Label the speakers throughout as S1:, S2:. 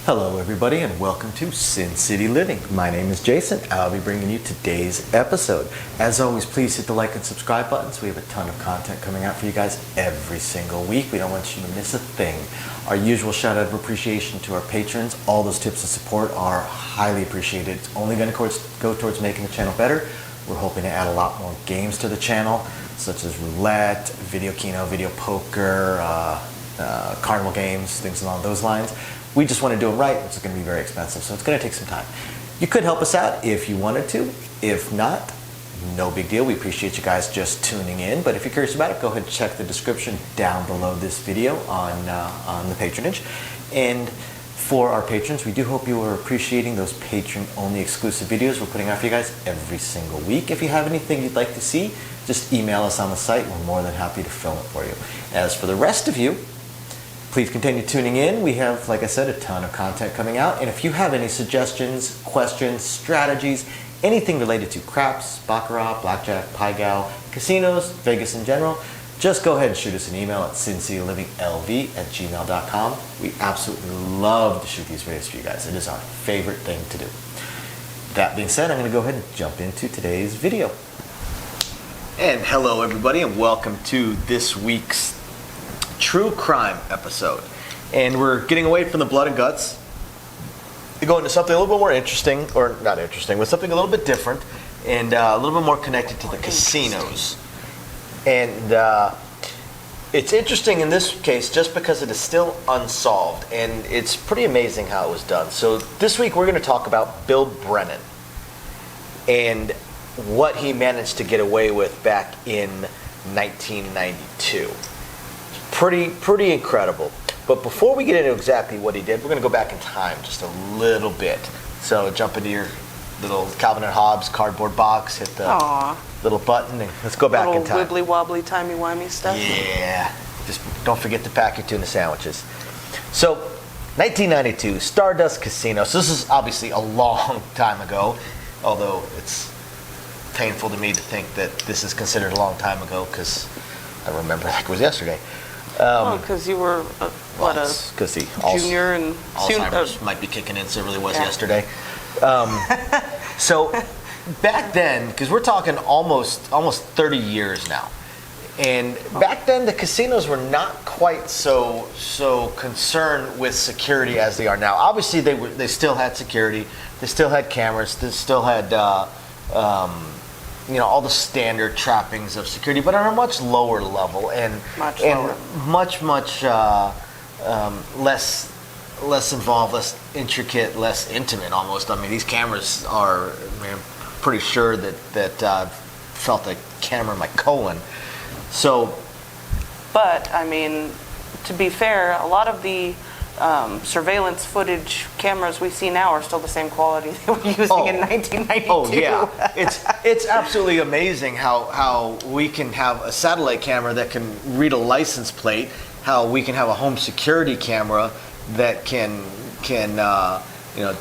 S1: Hello everybody and welcome to Sin City Living. My name is Jason. I'll be bringing you today's episode. As always, please hit the like and subscribe buttons. We have a ton of content coming out for you guys every single week. We don't want you to miss a thing. Our usual shout out of appreciation to our patrons. All those tips and support are highly appreciated. It's only going to go towards making the channel better. We're hoping to add a lot more games to the channel, such as roulette, video keno, video poker, carnival games, things along those lines. We just want to do it right. It's going to be very expensive, so it's going to take some time. You could help us out if you wanted to. If not, no big deal. We appreciate you guys just tuning in. But if you're curious about it, go ahead and check the description down below this video on the patronage. And for our patrons, we do hope you are appreciating those patron-only exclusive videos we're putting out for you guys every single week. If you have anything you'd like to see, just email us on the site. We're more than happy to film it for you. As for the rest of you, please continue tuning in. We have, like I said, a ton of content coming out. And if you have any suggestions, questions, strategies, anything related to craps, baccarat, blackjack, pai gow, casinos, Vegas in general, just go ahead and shoot us an email at sincityliving@gmail.com. We absolutely love to shoot these videos for you guys. It is our favorite thing to do. That being said, I'm going to go ahead and jump into today's video. And hello everybody and welcome to this week's true crime episode. And we're getting away from the blood and guts to go into something a little bit more interesting, or not interesting, but something a little bit different and a little bit more connected to the casinos. And it's interesting in this case just because it is still unsolved, and it's pretty amazing how it was done. So this week we're going to talk about Bill Brennan and what he managed to get away with back in 1992. Pretty incredible. But before we get into exactly what he did, we're going to go back in time just a little bit. So jump into your little Calvin and Hobbes cardboard box, hit the little button, and let's go back in time.
S2: Little wibbly wobbly timey wimey stuff.
S1: Yeah. Just don't forget to pack your tuna sandwiches. So 1992, Stardust Casino. So this is obviously a long time ago, although it's painful to me to think that this is considered a long time ago because I remember like it was yesterday.
S2: Because you were
S1: because the
S2: junior and
S1: Alzheimer's might be kicking in, so it really was yesterday. So back then, because we're talking almost 30 years now, and back then the casinos were not quite so concerned with security as they are now. Obviously, they still had security, they still had cameras, they still had all the standard trappings of security, but on a much lower level and much less involved, less intricate, less intimate almost. I mean, these cameras are, I'm pretty sure that felt a camera in my colon. So,
S2: but I mean, to be fair, a lot of the surveillance footage cameras we see now are still the same quality they were using in 1992.
S1: Oh yeah, it's absolutely amazing how we can have a satellite camera that can read a license plate, how we can have a home security camera that can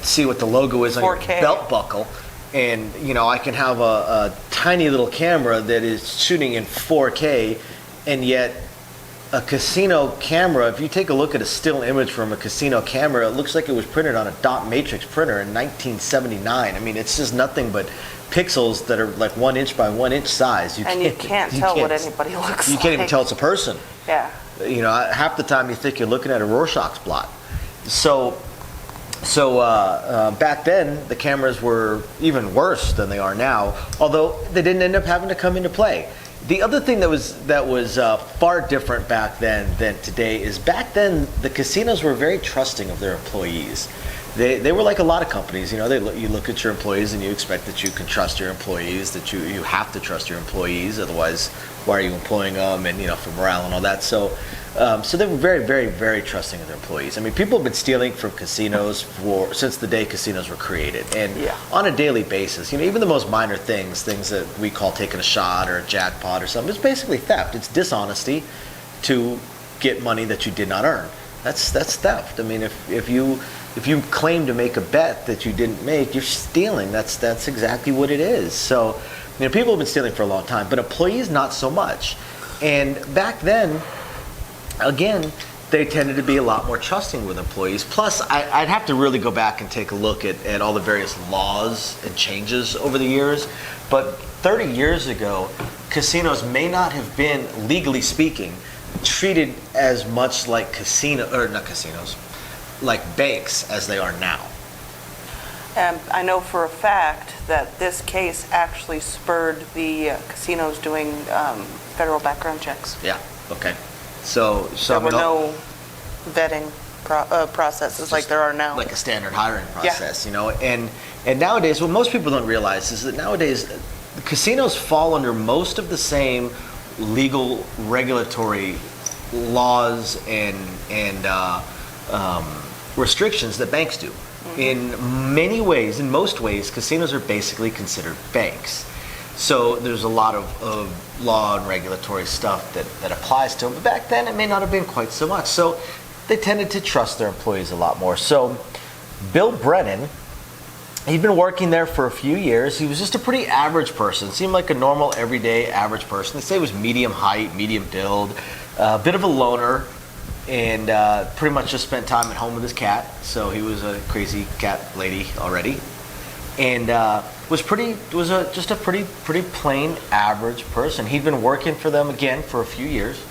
S1: see what the logo is on
S2: 4K.
S1: Your belt buckle, and I can have a tiny little camera that is shooting in 4K, and yet a casino camera, if you take a look at a still image from a casino camera, it looks like it was printed on a dot matrix printer in 1979. I mean, it's just nothing but pixels that are like 1 inch by 1 inch size.
S2: You can't tell what anybody looks like.
S1: You can't even tell it's a person.
S2: Yeah.
S1: Half the time you think you're looking at a Rorschach's blot. So back then, the cameras were even worse than they are now, although they didn't end up having to come into play. The other thing that was far different back then than today is back then the casinos were very trusting of their employees. They were like a lot of companies. You look at your employees and you expect that you can trust your employees, that you have to trust your employees, otherwise why are you employing them, and for morale and all that. So they were very, very, very trusting of their employees. I mean, people have been stealing from casinos since the day casinos were created, and on a daily basis. Even the most minor things that we call taking a shot or a jackpot or something, it's basically theft. It's dishonesty to get money that you did not earn. That's theft. I mean, if you claim to make a bet that you didn't make, you're stealing. That's exactly what it is. So, people have been stealing for a long time, but employees not so much. And back then, again, they tended to be a lot more trusting with employees. Plus, I'd have to really go back and take a look at all the various laws and changes over the years. But 30 years ago, casinos may not have been, legally speaking, treated as much like like banks as they are now.
S2: And I know for a fact that this case actually spurred the casinos doing federal background checks.
S1: Yeah. Okay. So
S2: There were no vetting processes like there are now.
S1: Like a standard hiring process, And nowadays, what most people don't realize is that nowadays, the casinos fall under most of the same legal regulatory laws and restrictions that banks do. In most ways, casinos are basically considered banks. So there's a lot of law and regulatory stuff that applies to them. But back then, it may not have been quite so much. So they tended to trust their employees a lot more. So Bill Brennan, he'd been working there for a few years. He was just a pretty average person. Seemed like a normal, everyday, average person. They say he was medium height, medium build, a bit of a loner, and pretty much just spent time at home with his cat. So he was a crazy cat lady already. And just a pretty plain average person. He'd been working for them again for a few years.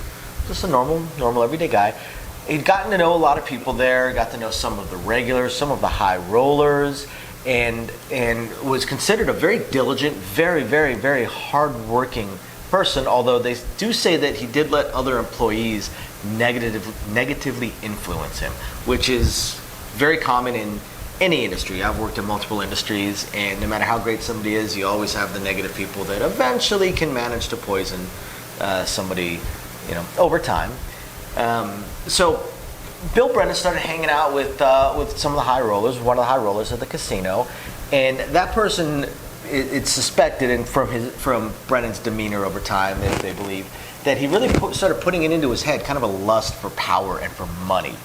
S1: Just a normal everyday guy. He'd gotten to know a lot of people there, got to know some of the regulars, some of the high rollers, and was considered a very diligent, very, very, very hard-working person, although they do say that he did let other employees negatively influence him, which is very common in any industry. I've worked in multiple industries, and no matter how great somebody is, you always have the negative people that eventually can manage to poison somebody, over time. So Bill Brennan started hanging out with some of the high rollers, one of the high rollers at the casino, and that person, it's suspected, and from Brennan's demeanor over time, they believe that he really started putting it into his head, kind of a lust for power and for money.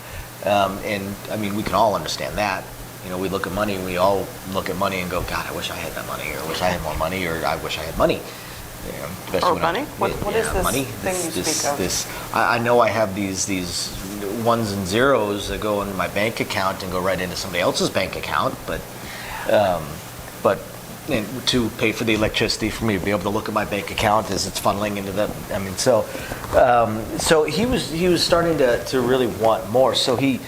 S1: And I mean, we can all understand that. We look at money, we all look at money and go, God, I wish I had that money, or I wish I had more money, or I wish I had money.
S2: Money? What is this
S1: money?
S2: thing you speak of?
S1: I know I have these ones and zeros that go into my bank account and go right into somebody else's bank account, but to pay for the electricity for me to be able to look at my bank account as it's funneling into the. I mean, so he was starting to really want more. So he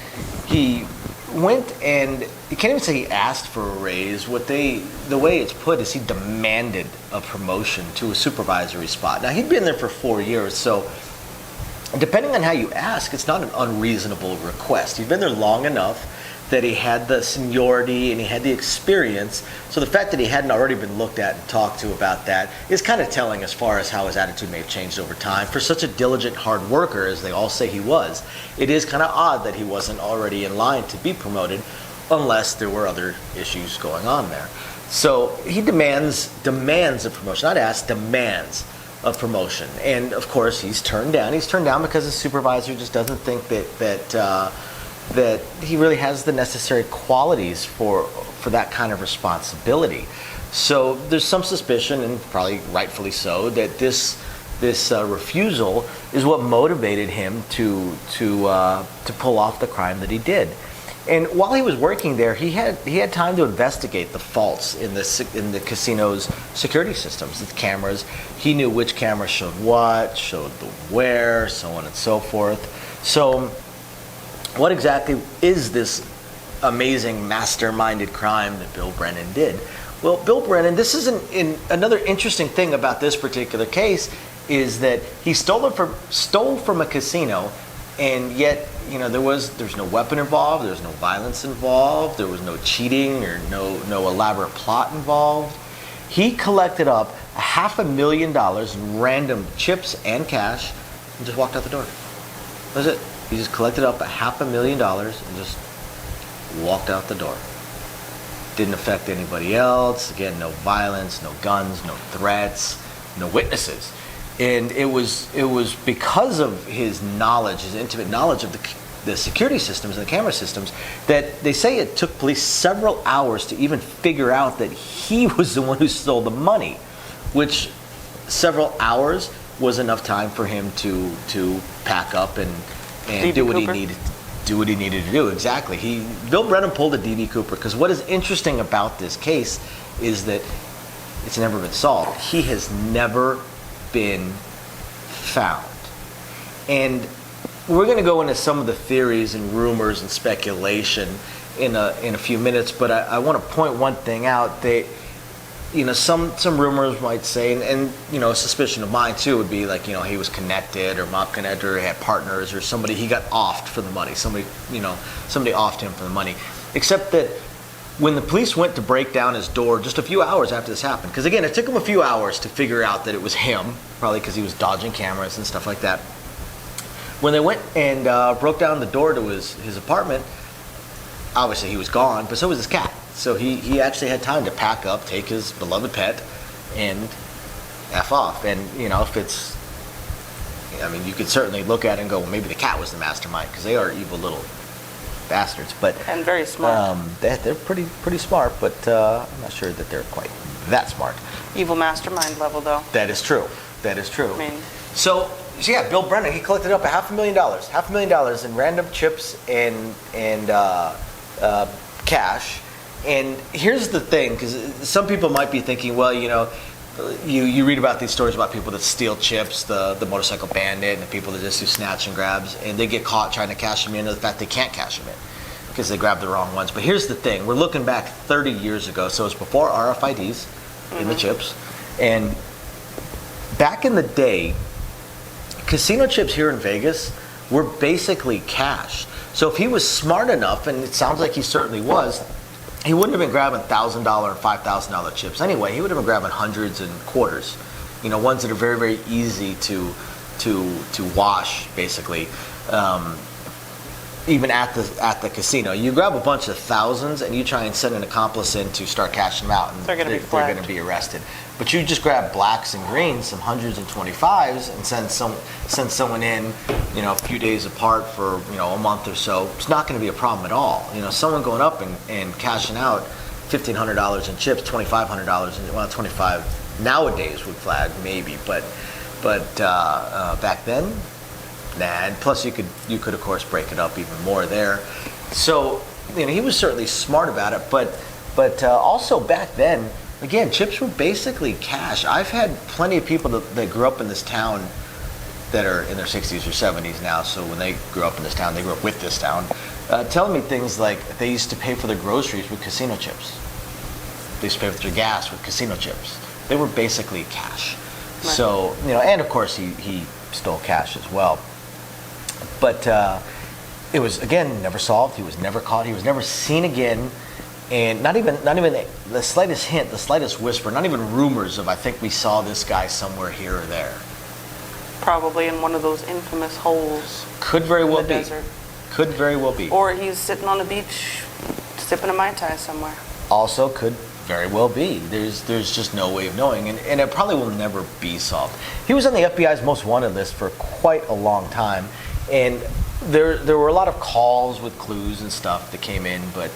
S1: went, and you can't even say he asked for a raise. The way it's put is he demanded a promotion to a supervisory spot. Now, he'd been there for 4 years, so depending on how you ask, it's not an unreasonable request. He'd been there long enough that he had the seniority and he had the experience. So the fact that he hadn't already been looked at and talked to about that is kind of telling as far as how his attitude may have changed over time. For such a diligent hard worker, as they all say he was, it is kind of odd that he wasn't already in line to be promoted, unless there were other issues going on there. So he demands a promotion, not asked, demands a promotion. And of course he's turned down. He's turned down because his supervisor just doesn't think that he really has the necessary qualities for that kind of responsibility. So there's some suspicion, and probably rightfully so, that this refusal is what motivated him to pull off the crime that he did. And while he was working there, he had time to investigate the faults in the casino's security systems, the cameras. He knew which camera showed what, showed the where, so on and so forth. So what exactly is this amazing masterminded crime that Bill Brennan did? Well, Bill Brennan, this is another interesting thing about this particular case is that he stole from a casino, and yet there's no weapon involved, there's no violence involved, there was no cheating or no elaborate plot involved. He collected up $500,000 in random chips and cash and just walked out the door. That was it. He just collected up $500,000 and just walked out the door. Didn't affect anybody else. Again, no violence, no guns, no threats, no witnesses. And it was because of his knowledge, his intimate knowledge of the security systems and the camera systems, that they say it took police several hours to even figure out that he was the one who stole the money, which several hours was enough time for him to pack up and and
S2: D.B.
S1: do what
S2: Cooper.
S1: he needed to do. Exactly. Bill Brennan pulled a D.B. Cooper because what is interesting about this case is that it's never been solved. He has never been found. And we're going to go into some of the theories and rumors and speculation in a few minutes, but I want to point one thing out. Some rumors might say, and a suspicion of mine too would be like, he was connected or mob connected or had partners or somebody, he got offed for the money. Somebody offed him for the money. Except that when the police went to break down his door just a few hours after this happened, because again, it took him a few hours to figure out that it was him, probably because he was dodging cameras and stuff like that. When they went and broke down the door to his apartment, obviously he was gone, but so was his cat. So he actually had time to pack up, take his beloved pet, and F off. And, if it's, you could certainly look at it and go, well, maybe the cat was the mastermind, because they are evil little bastards.
S2: And very smart.
S1: They're pretty smart, but I'm not sure that they're quite that smart.
S2: Evil mastermind level, though.
S1: That is true. So yeah, Bill Brennan, he collected up $500,000 in random chips and cash. And here's the thing, because some people might be thinking, well, you read about these stories about people that steal chips, the motorcycle bandit, and the people that just do snatch and grabs, and they get caught trying to cash them in, or the fact they can't cash them in because they grab the wrong ones. But here's the thing, we're looking back 30 years ago, so it's before RFIDs in the chips, and back in the day, casino chips here in Vegas were basically cash. So if he was smart enough, and it sounds like he certainly was, he wouldn't have been grabbing $1,000 and $5,000 chips anyway. He would have been grabbing hundreds and quarters, ones that are very, very easy to wash, basically. Even at the casino, you grab a bunch of thousands and you try and send an accomplice in to start cashing them out, and
S2: they're going to
S1: be arrested. But you just grab blacks and greens, some hundreds and 25s, and send someone in, a few days apart for a month or so. It's not going to be a problem at all. Someone going up and cashing out $1,500 in chips, $2,500 in, well, 25 nowadays would flag maybe, but back then. Nah, and plus you could of course break it up even more there. So he was certainly smart about it, but also back then, again, chips were basically cash. I've had plenty of people that grew up in this town that are in their 60s or 70s now. So when they grew up in this town, they grew up with this town, telling me things like they used to pay for their groceries with casino chips. They used to pay for their gas with casino chips. They were basically cash. Right. So and of course he stole cash as well. But it was, again, never solved. He was never caught. He was never seen again. And not even the slightest hint, the slightest whisper, not even rumors of, I think we saw this guy somewhere here or there.
S2: Probably in one of those infamous holes.
S1: Could very well be.
S2: Desert.
S1: Could very well be.
S2: Or he's sitting on the beach sipping a Mai Tai somewhere.
S1: Also could very well be. There's just no way of knowing. And it probably will never be solved. He was on the FBI's most wanted list for quite a long time. And there were a lot of calls with clues and stuff that came in, but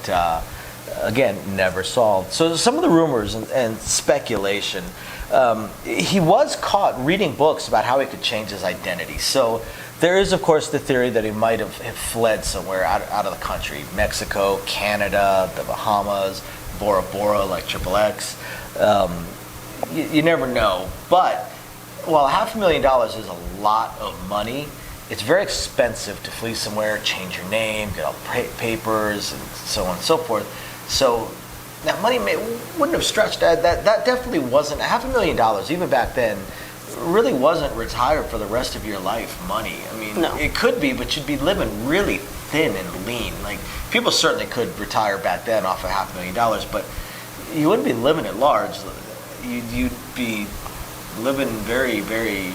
S1: again, never solved. So some of the rumors and speculation, he was caught reading books about how he could change his identity. So there is, of course, the theory that he might have fled somewhere out of the country. Mexico, Canada, the Bahamas, Bora Bora, like XXX. You never know. But while $500,000 is a lot of money, it's very expensive to flee somewhere, change your name, get all papers, and so on and so forth. So that money wouldn't have stretched. That definitely wasn't $500,000, even back then, really wasn't retired for the rest of your life money. I mean,
S2: no.
S1: It could be, but you'd be living really thin and lean. Like, people certainly could retire back then off of $500,000, but you wouldn't be living at large. You'd be living very, very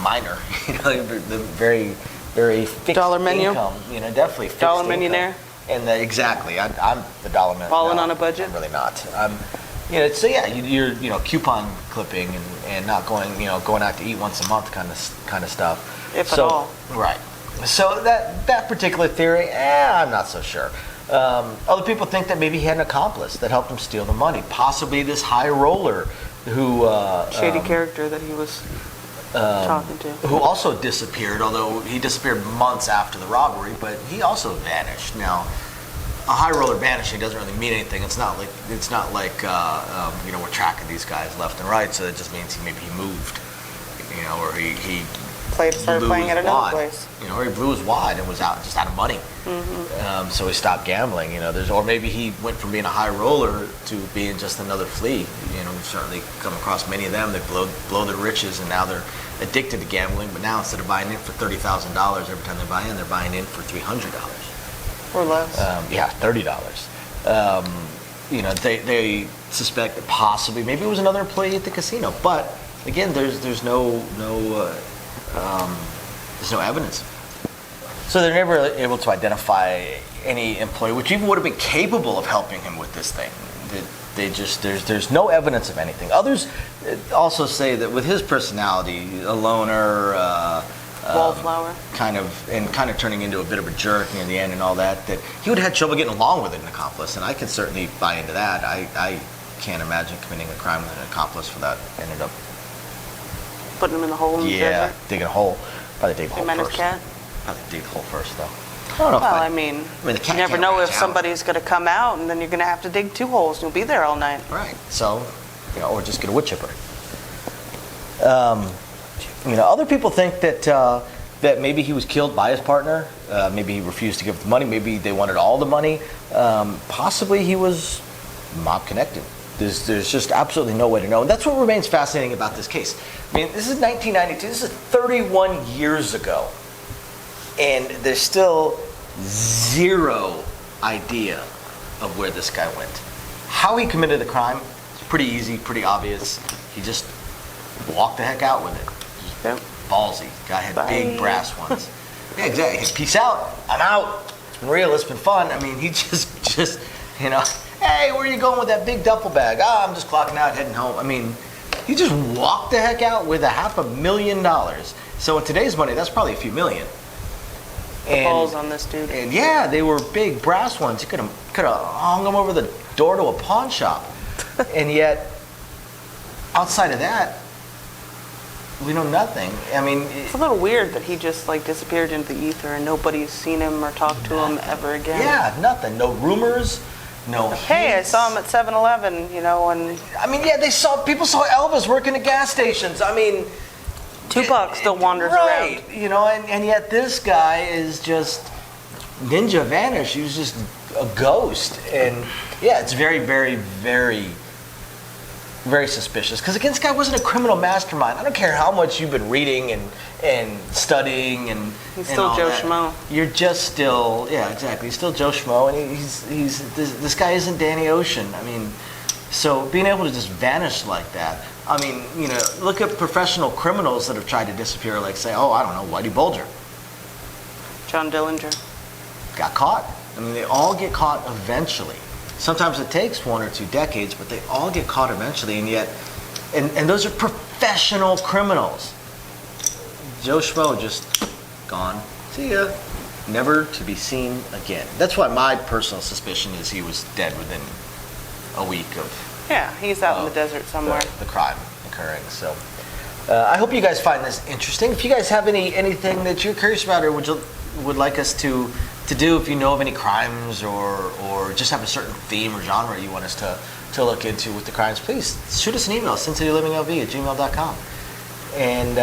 S1: minor, the very, very fixed
S2: dollar menu
S1: income, definitely fixed
S2: dollar
S1: income.
S2: millionaire.
S1: And exactly, I'm the dollar millionaire.
S2: Falling on a budget.
S1: I'm really not. So yeah, you're coupon clipping and not going out to eat once a month kind of stuff.
S2: If at all.
S1: Right. So that particular theory, I'm not so sure. Other people think that maybe he had an accomplice that helped him steal the money. Possibly this high roller who
S2: shady character that he was. talking to.
S1: who also disappeared, although he disappeared months after the robbery, but he also vanished. Now, a high roller vanishing doesn't really mean anything. It's not like we're tracking these guys left and right, so it just means maybe he moved, or he
S2: started playing at another place.
S1: Or he blew his wad and was just out of money. So he stopped gambling. Or maybe he went from being a high roller to being just another flea. We've certainly come across many of them that blow their riches and now they're addicted to gambling. But now instead of buying in for $30,000 every time they buy in, they're buying in for $300
S2: or less.
S1: $30. They suspect that possibly maybe it was another employee at the casino. But again, there's no evidence. So they're never able to identify any employee, which even would have been capable of helping him with this thing. There's no evidence of anything. Others also say that with his personality, a loner,
S2: wallflower,
S1: kind of turning into a bit of a jerk near the end and all that he would have had trouble getting along with an accomplice, and I can certainly buy into that. I can't imagine committing a crime with an accomplice without ended up
S2: putting him in the hole in the desert.
S1: Digging a hole. Probably dig the hole first.
S2: Cat?
S1: Probably dig the hole first, though. I don't know.
S2: The cat, you never know if somebody's going to come out, and then you're going to have to dig 2 holes. And you'll be there all night.
S1: Right. So, or just get a wood chipper. Other people think that maybe he was killed by his partner. Maybe he refused to give the money. Maybe they wanted all the money. Possibly he was mob connected. There's just absolutely no way to know. And that's what remains fascinating about this case. This is 1992. This is 31 years ago. And there's still zero idea of where this guy went. How he committed the crime, it's pretty easy, pretty obvious. He just walked the heck out with it.
S2: Yep.
S1: Ballsy. Guy had big brass ones. Yeah, exactly. Peace out. I'm out. It's been real. It's been fun. He just hey, where are you going with that big duffel bag? I'm just clocking out, heading home. He just walked the heck out with $500,000. So in today's money, that's probably a few million.
S2: The balls on this dude.
S1: And yeah, they were big brass ones. You could have hung them over the door to a pawn shop. And yet, outside of that, we know nothing.
S2: It's a little weird that he just disappeared into the ether and nobody's seen him or talked to him ever again.
S1: Yeah, nothing. No rumors. No.
S2: Hey, I saw him at 7-Eleven, and
S1: people saw Elvis working at gas stations.
S2: Tupac still wanders around.
S1: And yet this guy is just ninja vanished. He was just a ghost. And yeah, it's very, very, very, very suspicious. Because again, this guy wasn't a criminal mastermind. I don't care how much you've been reading and studying and
S2: he's still Joe Schmo.
S1: You're just still, yeah, exactly. He's still Joe Schmo, and this guy isn't Danny Ocean. So being able to just vanish like that. Look at professional criminals that have tried to disappear, like say, Whitey Bulger.
S2: John Dillinger.
S1: Got caught. They all get caught eventually. Sometimes it takes 1 or 2 decades, but they all get caught eventually, and yet, and those are professional criminals. Joe Schmo just gone. See ya. Never to be seen again. That's why my personal suspicion is he was dead within a week of...
S2: Yeah, he's out in the desert somewhere.
S1: The crime occurring. So I hope you guys find this interesting. If you guys have anything that you're curious about or would like us to do, if you know of any crimes or just have a certain theme or genre you want us to look into with the crimes, please shoot us an email, sincitylivingLV@gmail.com. And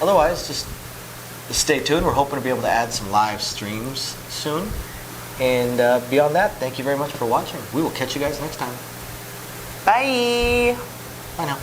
S1: otherwise, just stay tuned. We're hoping to be able to add some live streams soon. And beyond that, thank you very much for watching. We will catch you guys next time.
S2: Bye.
S1: Bye now.